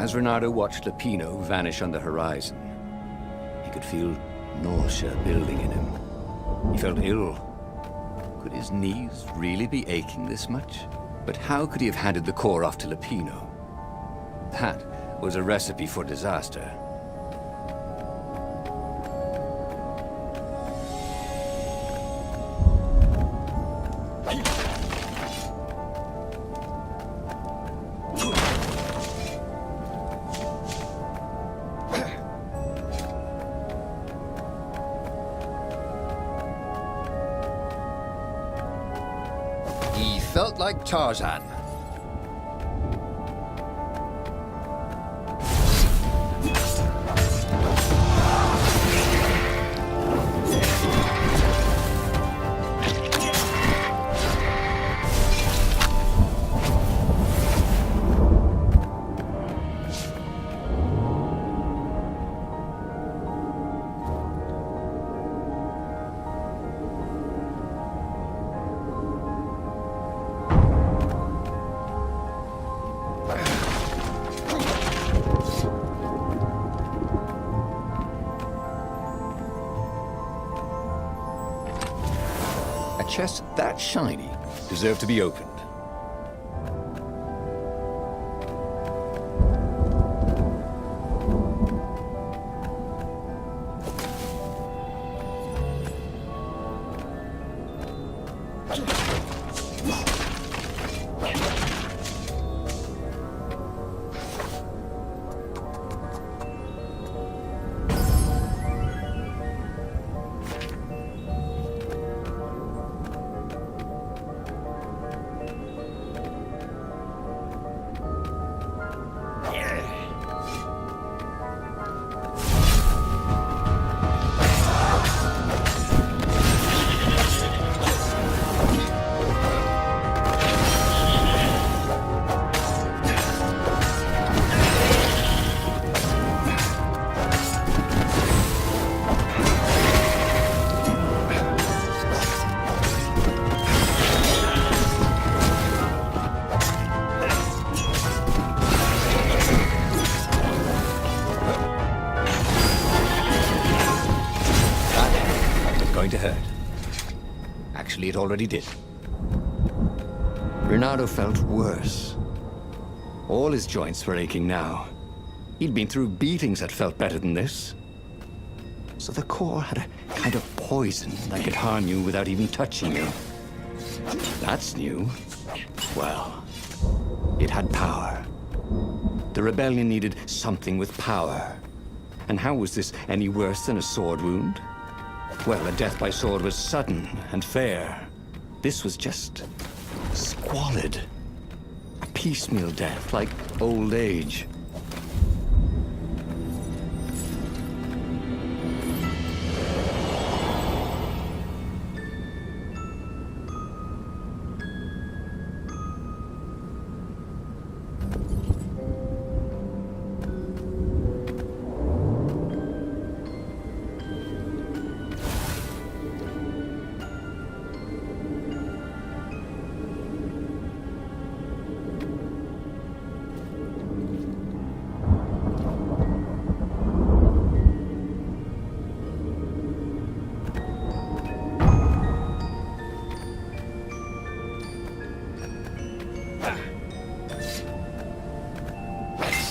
As Renato watched Lupino vanish on the horizon, he could feel nausea building in him. He felt ill. Could his knees really be aching this much? But how could he have handed the core off to Lupino? That was a recipe for disaster. He felt like Tarzan. A chest that shiny deserved to be opened. To hurt. Actually, it already did. Renato felt worse. All his joints were aching now. He'd been through beatings that felt better than this. So the core had a kind of poison that could harm you without even touching you. That's new. Well, it had power. The rebellion needed something with power. And how was this any worse than a sword wound? Well, a death by sword was sudden and fair. This was just squalid. A piecemeal death, like old age.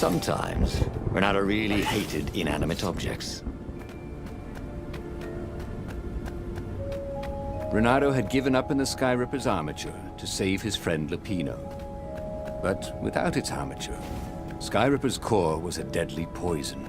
Sometimes, Renato really hated inanimate objects. Renato had given up in the Skyripper's armature to save his friend Lupino. But without its armature, Skyripper's core was a deadly poison.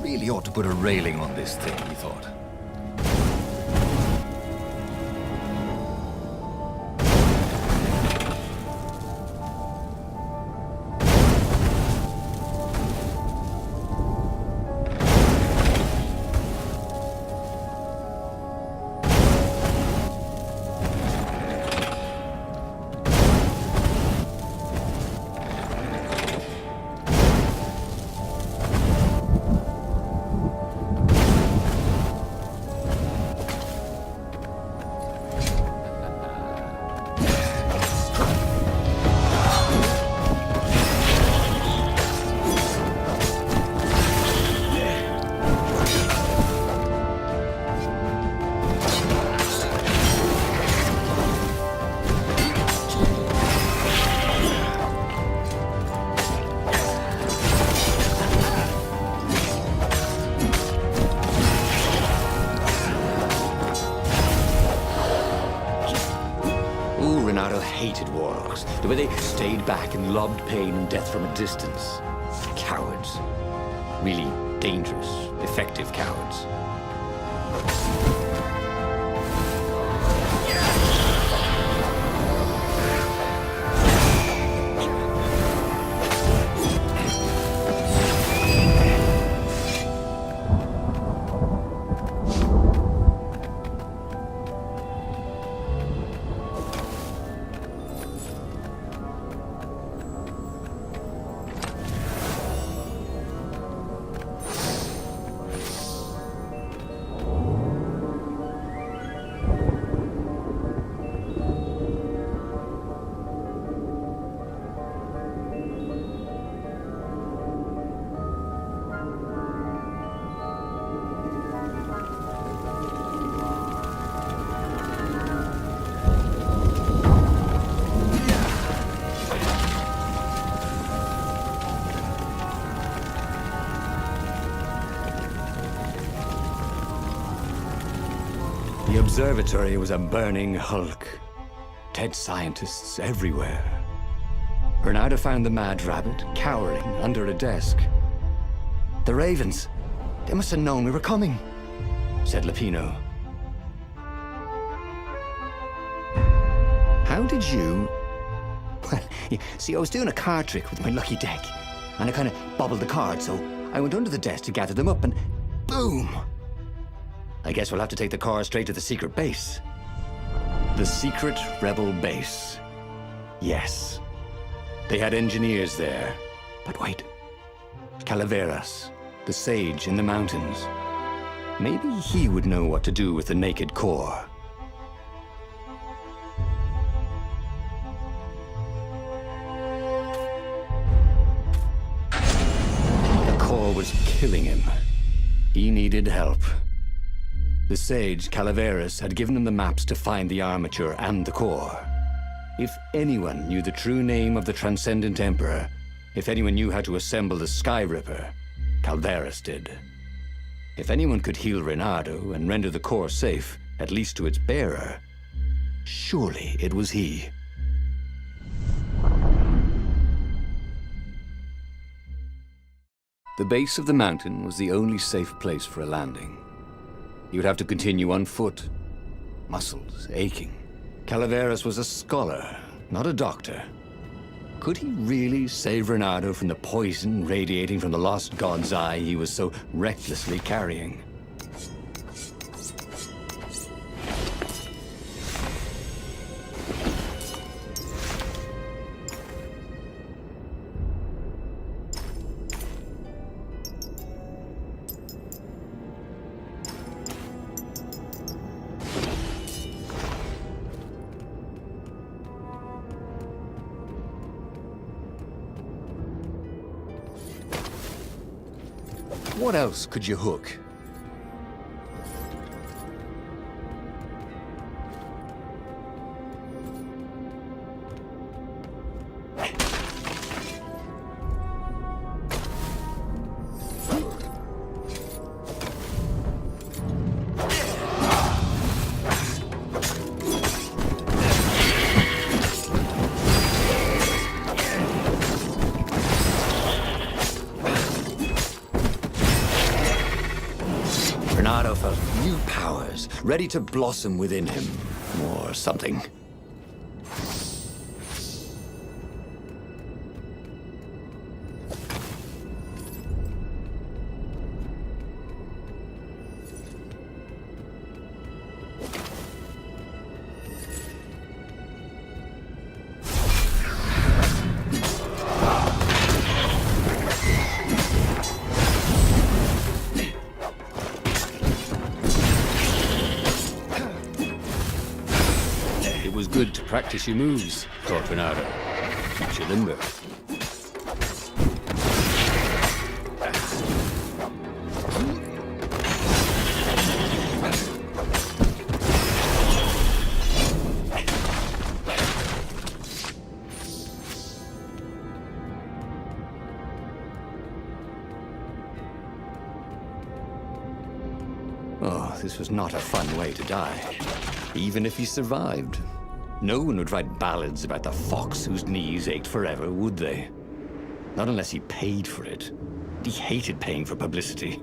Really ought to put a railing on this thing, he thought. but they stayed back and lobbed pain and death from a distance. Cowards. Really dangerous, effective cowards. The observatory was a burning hulk. Dead scientists everywhere. Bernardo found the mad rabbit cowering under a desk. The ravens, they must have known we were coming, said Lupino. How did you... Well, see, I was doing a card trick with my lucky deck, and I kind of bobbled the cards, so I went under the desk to gather them up, and boom! I guess we'll have to take the car straight to the secret base. The secret rebel base. Yes. They had engineers there. But wait. Calaveras, the sage in the mountains. Maybe he would know what to do with the naked core. The core was killing him. He needed help. The sage, Calaveras, had given him the maps to find the armature and the core. If anyone knew the true name of the Transcendent Emperor, if anyone knew how to assemble the Sky Ripper, Calaveras did. If anyone could heal Reynardo and render the core safe, at least to its bearer, surely it was he. The base of the mountain was the only safe place for a landing. He would have to continue on foot, muscles aching. Calaveras was a scholar, not a doctor. Could he really save Reynardo from the poison radiating from the lost god's eye he was so recklessly carrying? What else could you hook? Reynardo felt new powers ready to blossom within him, or something. It was good to practice your moves, thought Reynardo. Keeps you limber. Oh, this was not a fun way to die, even if he survived. No one would write ballads about the fox whose knees ached forever, would they? Not unless he paid for it. He hated paying for publicity.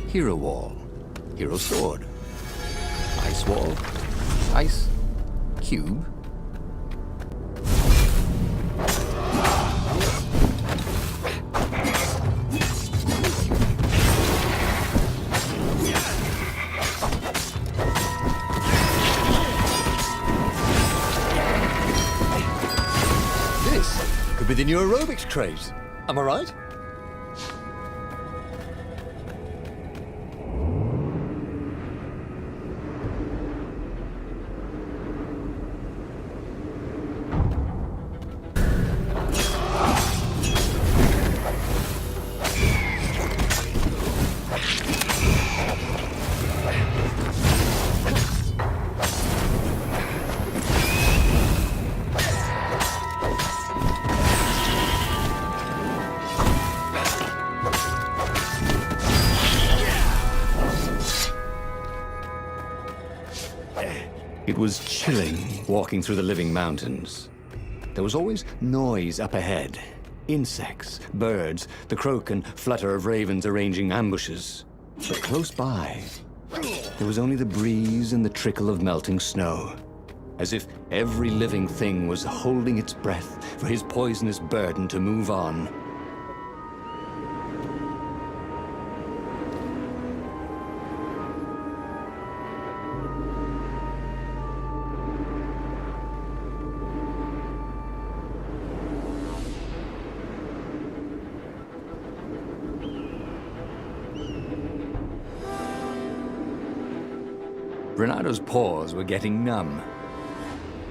Hero wall, hero sword, ice wall, ice cube. This could be the new aerobics craze. Am I right? It was chilling walking through the living mountains. There was always noise up ahead. Insects, birds, the croak and flutter of ravens arranging ambushes. But close by, there was only the breeze and the trickle of melting snow. As if every living thing was holding its breath for his poisonous burden to move on. Bernardo's paws were getting numb.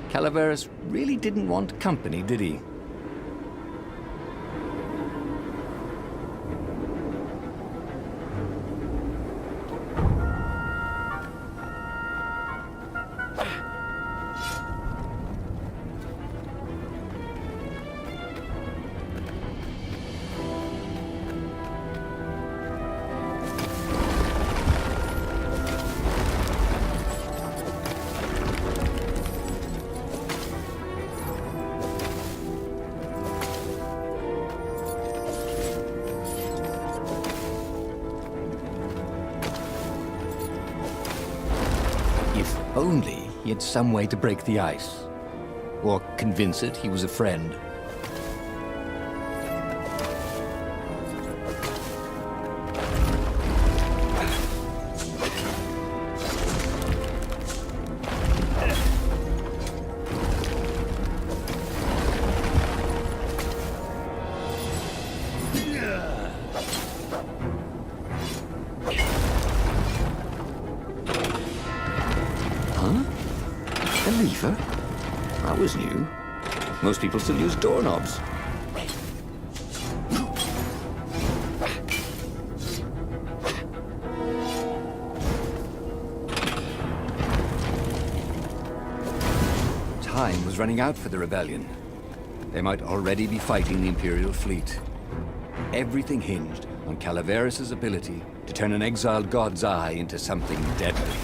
Calaveras really didn't want company, did he? If only he had some way to break the ice. Or convince it he was a friend. A lever? That was new. Most people still use doorknobs. Time was running out for the rebellion. They might already be fighting the Imperial fleet. Everything hinged on Calaveras' ability to turn an exiled god's eye into something deadly.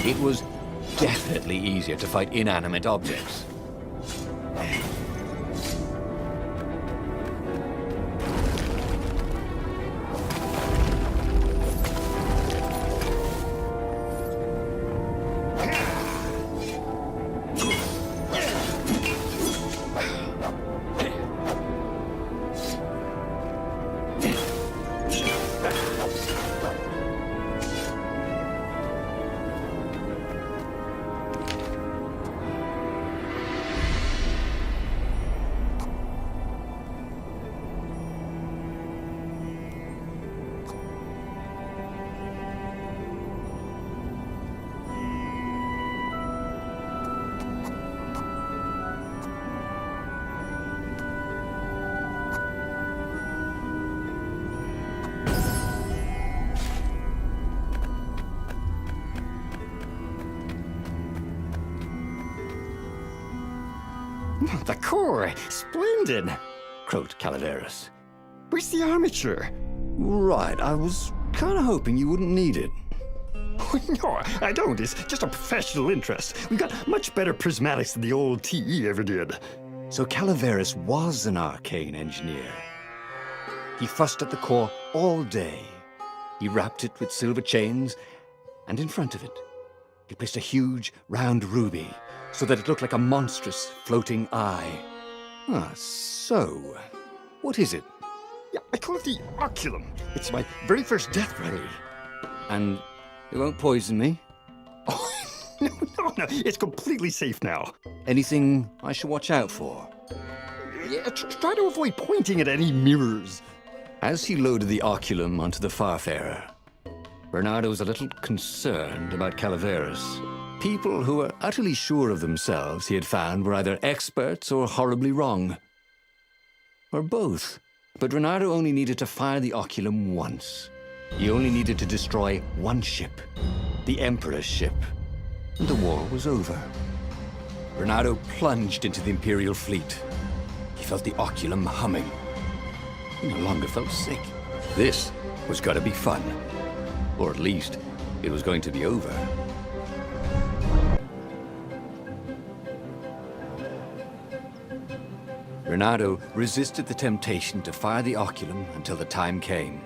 It was definitely easier to fight inanimate objects. The core, splendid, croaked Calaveras. Where's the armature? Right, I was kind of hoping you wouldn't need it. No, I don't. It's just a professional interest. We've got much better prismatics than the old TE ever did. So Calaveras was an arcane engineer. He fussed at the core all day. He wrapped it with silver chains, and in front of it, he placed a huge, round ruby so that it looked like a monstrous, floating eye. So, what is it? Yeah, I call it the oculum. It's my very first death ray. And it won't poison me? Oh, no, it's completely safe now. Anything I should watch out for? Yeah, try to avoid pointing at any mirrors. As he loaded the oculum onto the Farfarer, Bernardo was a little concerned about Calaveras. People who were utterly sure of themselves, he had found, were either experts or horribly wrong. Or both. But Bernardo only needed to fire the oculum once. He only needed to destroy one ship, the Emperor's ship, and the war was over. Bernardo plunged into the Imperial fleet. He felt the oculum humming. He no longer felt sick. This was going to be fun. Or at least, it was going to be over. Bernardo resisted the temptation to fire the oculum until the time came.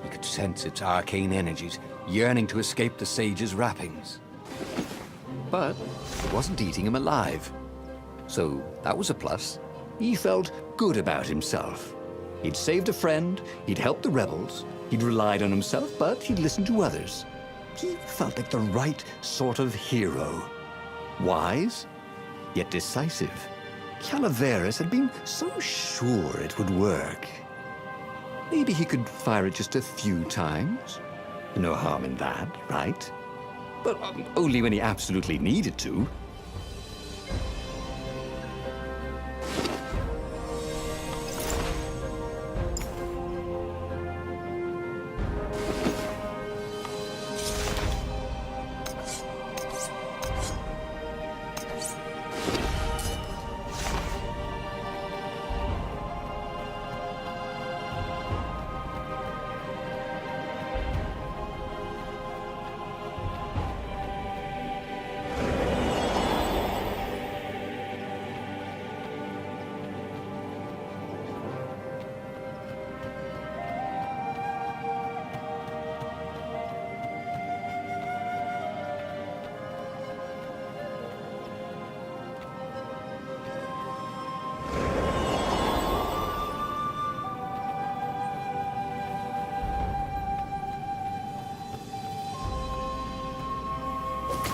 He could sense its arcane energies yearning to escape the sage's wrappings. But it wasn't eating him alive. So that was a plus. He felt good about himself. He'd saved a friend, he'd helped the rebels, he'd relied on himself, but he'd listened to others. He felt like the right sort of hero. Wise, yet decisive. Calaveras had been so sure it would work. Maybe he could fire it just a few times. No harm in that, right? But only when he absolutely needed to.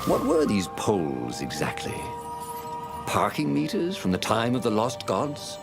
What were these poles exactly? Parking meters from the time of the lost gods?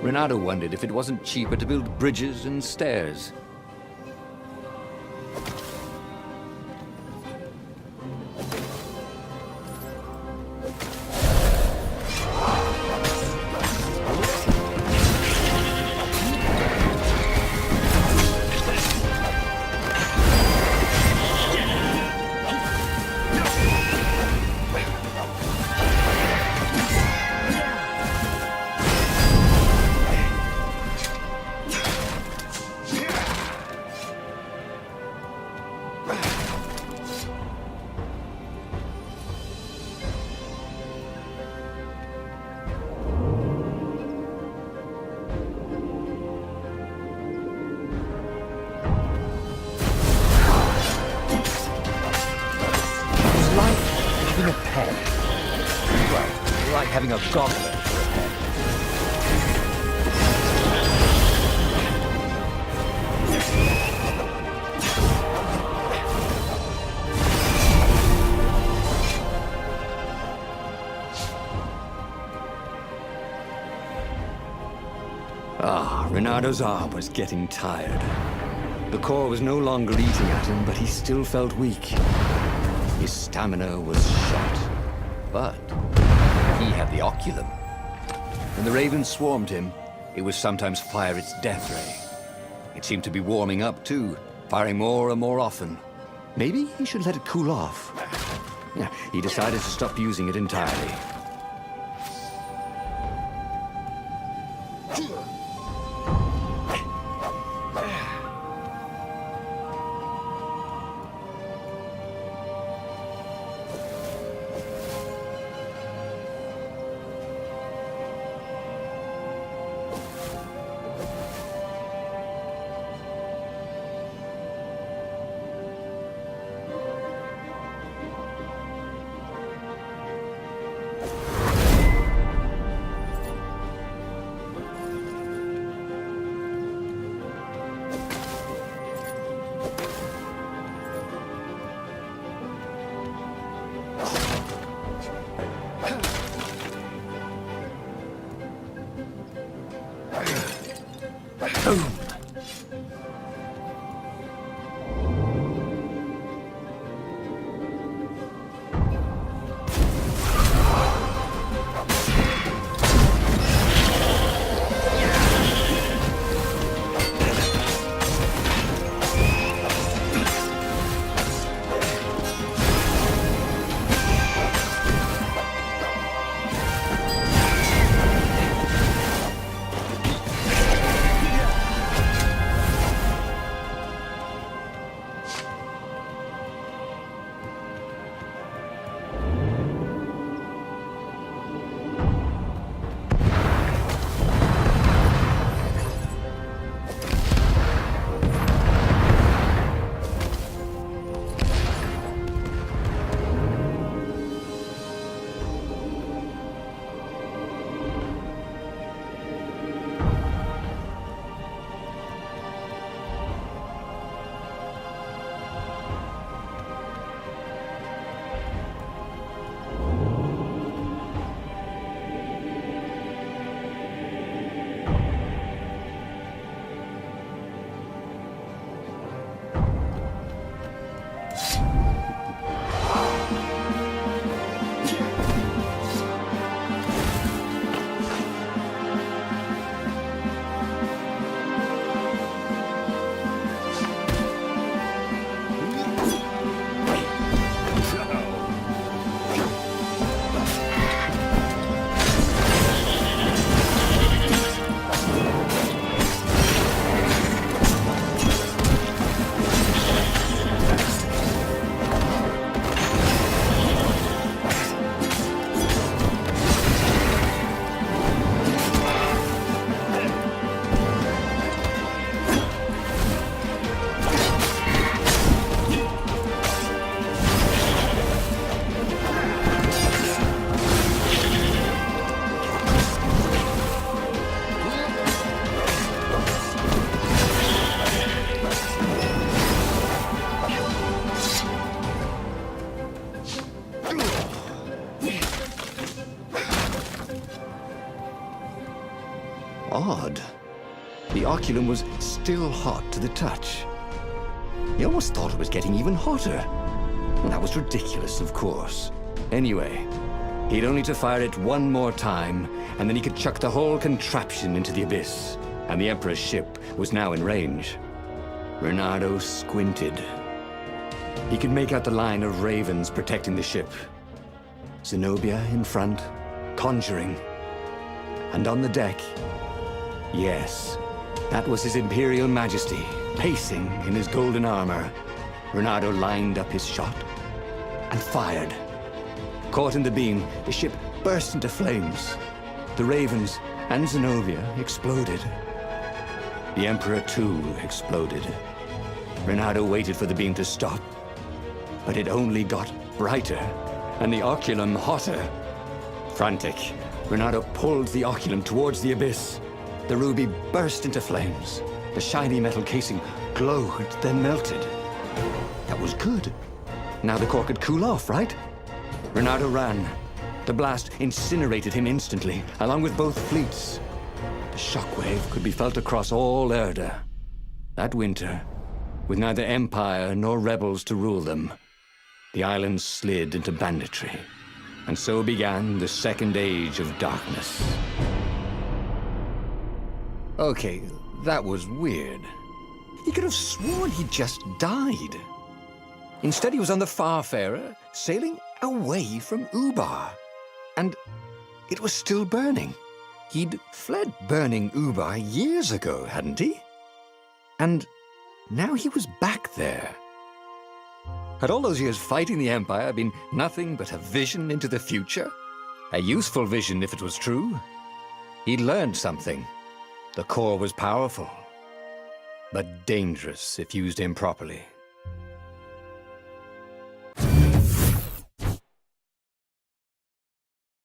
Renato wondered if it wasn't cheaper to build bridges and stairs. head. Well, like having a goblet for a head. Reynardo's arm was getting tired. The core was no longer eating at him, but he still felt weak. His stamina was shot. But he had the oculum. When the ravens swarmed him, it would sometimes fire its death ray. It seemed to be warming up too, firing more and more often. Maybe he should let it cool off. Yeah, he decided to stop using it entirely. Odd. The oculum was still hot to the touch. He almost thought it was getting even hotter. Well, that was ridiculous, of course. Anyway, he'd only to fire it one more time, and then he could chuck the whole contraption into the abyss. And the Emperor's ship was now in range. Reynardo squinted. He could make out the line of ravens protecting the ship. Zenobia in front, conjuring. And on the deck, yes, that was His Imperial Majesty, pacing in his golden armor. Reynardo lined up his shot and fired. Caught in the beam, the ship burst into flames. The ravens and Zenobia exploded. The Emperor, too, exploded. Reynardo waited for the beam to stop, but it only got brighter and the oculum hotter. Frantic, Renato pulled the oculum towards the abyss. The ruby burst into flames. The shiny metal casing glowed, then melted. That was good. Now the core could cool off, right? Renato ran. The blast incinerated him instantly, along with both fleets. The shockwave could be felt across all Erda. That winter, with neither Empire nor rebels to rule them, the islands slid into banditry. And so began the Second Age of Darkness. Okay, that was weird. He could have sworn he just died. Instead, he was on the Farfarer, sailing away from Ubar. And it was still burning. He'd fled burning Ubar years ago, hadn't he? And now he was back there. Had all those years fighting the Empire been nothing but a vision into the future? A useful vision if it was true. He'd learned something. The core was powerful, but dangerous if used improperly.